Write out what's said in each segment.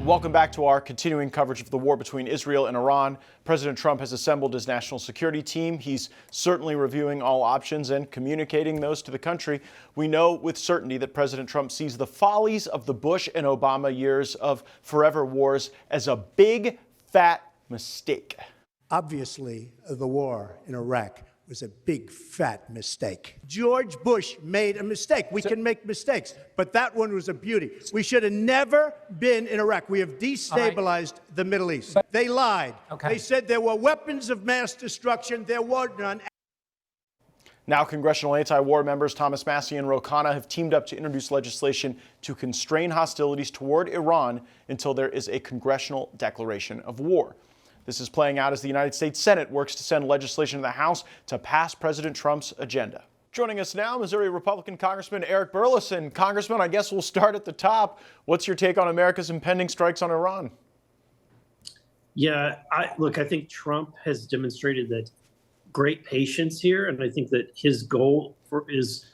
Welcome back to our continuing coverage of the war between Israel and Iran. President Trump has assembled his national security team. He's certainly reviewing all options and communicating those to the country. We know with certainty that President Trump sees the follies of the Bush and Obama years of forever wars as a big, fat mistake. Obviously, the war in Iraq was a big, fat mistake. George Bush made a mistake. We can make mistakes, but that one was a beauty. We should have never been in Iraq. We have destabilized the Middle East. They lied. They said there were weapons of mass destruction. There were none. Now, congressional anti-war members Thomas Massie and Ro Khanna have teamed up to introduce legislation to constrain hostilities toward Iran until there is a congressional declaration of war. This is playing out as the United States Senate works to send legislation to the House to pass President Trump's agenda. Joining us now, Missouri Republican Congressman Eric Burlison. Congressman, I guess we'll start at the top. What's your take on America's impending strikes on Iran? Yeah, I think Trump has demonstrated that great patience here, and I think that his goal is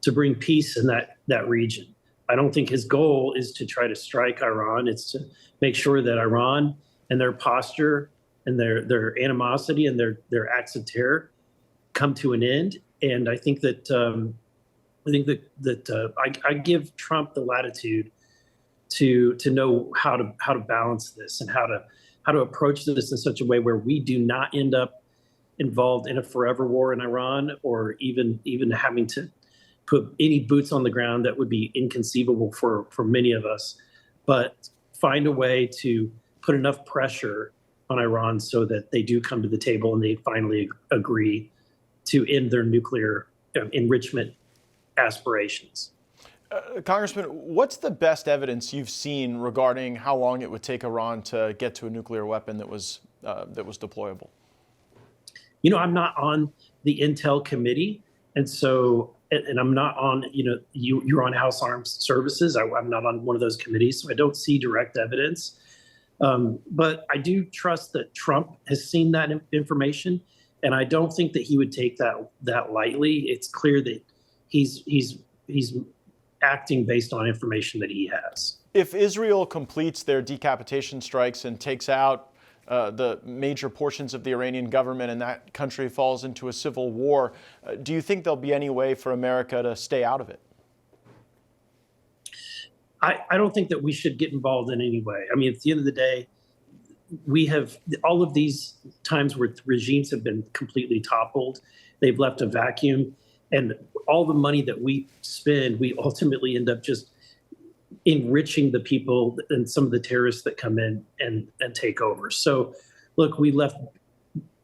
to bring peace in that region. I don't think his goal is to try to strike Iran. It's to make sure that Iran and their posture and their animosity and their acts of terror come to an end. And I think that I give Trump the latitude to know how to balance this and how to approach this in such a way where we do not end up involved in a forever war in Iran, or even having to put any boots on the ground. That would be inconceivable for many of us, but find a way to put enough pressure on Iran so that they do come to the table and they finally agree to end their nuclear enrichment aspirations. Congressman, what's the best evidence you've seen regarding how long it would take Iran to get to a nuclear weapon that was deployable? You know, I'm not on the Intel committee, and I'm not on, you're on House Armed Services. I'm not on one of those committees, so I don't see direct evidence. But I do trust that Trump has seen that information, and I don't think that he would take that lightly. It's clear that he's acting based on information that he has. If Israel completes their decapitation strikes and takes out the major portions of the Iranian government and that country falls into a civil war, do you think there'll be any way for America to stay out of it? I don't think that we should get involved in any way. I mean, at the end of the day, we have all of these times where regimes have been completely toppled. They've left a vacuum, and all the money that we spend, we ultimately end up just enriching the people and some of the terrorists that come in and take over. So, look, we left,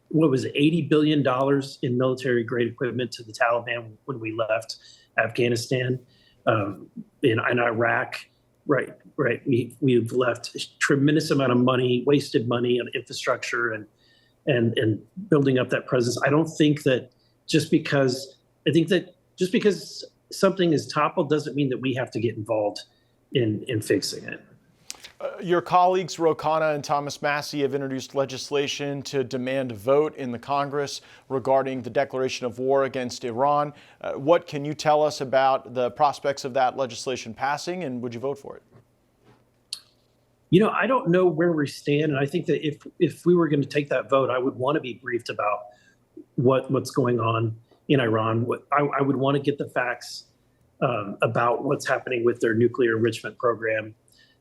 what was it, $80 billion in military-grade equipment to the Taliban when we left Afghanistan. In Iraq, right. We've left a tremendous amount of money, wasted money on infrastructure and building up that presence. I think that just because something is toppled doesn't mean that we have to get involved in fixing it. Your colleagues, Ro Khanna and Thomas Massie, have introduced legislation to demand a vote in the Congress regarding the declaration of war against Iran. What can you tell us about the prospects of that legislation passing, and would you vote for it? You know, I don't know where we stand, and I think that if we were going to take that vote, I would want to be briefed about what's going on in Iran. I would want to get the facts about what's happening with their nuclear enrichment program,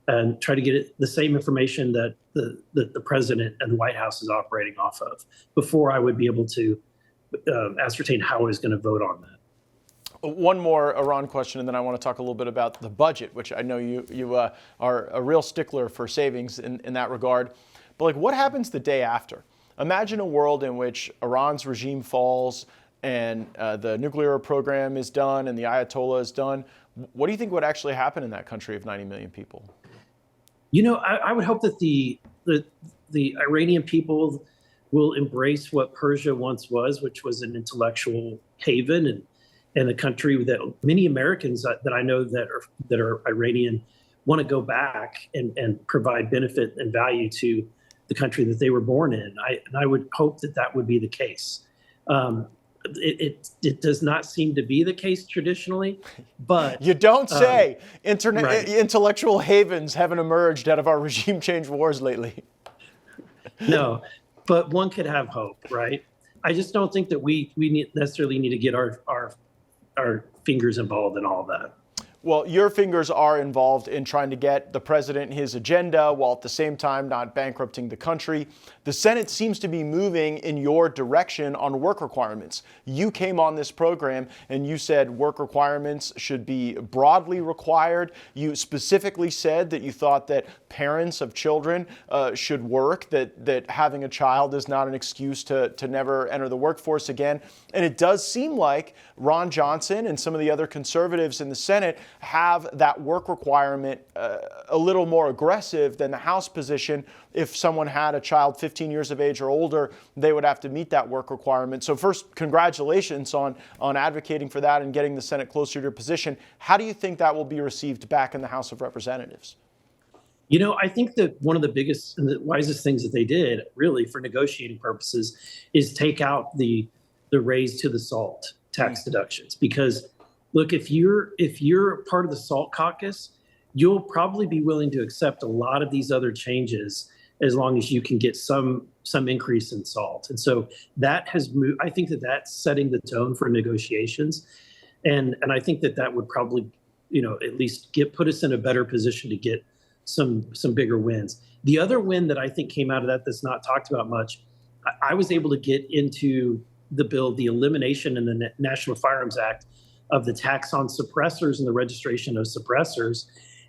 and try to get the same information that the president and the White House is operating off of before I would be able to ascertain how I was going to vote on that. One more Iran question, and then I want to talk a little bit about the budget, which I know you are a real stickler for savings in that regard. But what happens the day after? Imagine a world in which Iran's regime falls and the nuclear program is done and the Ayatollah is done. What do you think would actually happen in that country of 90 million people? You know, I would hope that the Iranian people will embrace what Persia once was, which was an intellectual haven and a country that many Americans that I know that are Iranian want to go back and provide benefit and value to the country that they were born in. I would hope that would be the case. it does not seem to be the case traditionally, but You don't say. Right. Intellectual havens haven't emerged out of our regime change wars lately. no, but one could have hope, right? I just don't think that we necessarily need to get our fingers involved in all that. Well, your fingers are involved in trying to get the president his agenda while at the same time not bankrupting the country. The Senate seems to be moving in your direction on work requirements. You came on this program and you said work requirements should be broadly required. You specifically said that you thought that parents of children should work, that having a child is not an excuse to never enter the workforce again. And it does seem like Ron Johnson and some of the other conservatives in the Senate have that work requirement a little more aggressive than the House position. If someone had a child 15 years of age or older, they would have to meet that work requirement. So first, congratulations on advocating for that and getting the Senate closer to your position. How do you think that will be received back in the House of Representatives? You know, I think that one of the biggest and the wisest things that they did, really, for negotiating purposes, is take out the raise to the SALT tax deductions. Because, look, if you're part of the SALT caucus, you'll probably be willing to accept a lot of these other changes as long as you can get some increase in SALT. And so that has moved. I think that that's setting the tone for negotiations, and I think that would probably, at least put us in a better position to get some bigger wins. The other win that I think came out of that's not talked about much, I was able to get into the bill, the elimination in the National Firearms Act of the tax on suppressors and the registration of suppressors.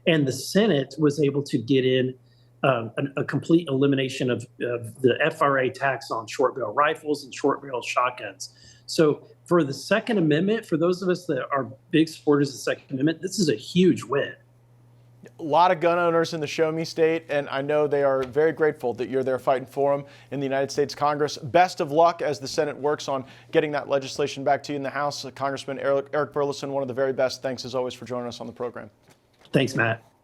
And the Senate was able to get in a complete elimination of the FRA tax on short barrel rifles and short barrel shotguns. So for the Second Amendment, for those of us that are big supporters of the Second Amendment, this is a huge win. A lot of gun owners in the Show Me State, and I know they are very grateful that you're there fighting for them in the United States Congress. Best of luck as the Senate works on getting that legislation back to you in the House. Congressman Eric Burlison, one of the very best. Thanks as always for joining us on the program. Thanks, Matt.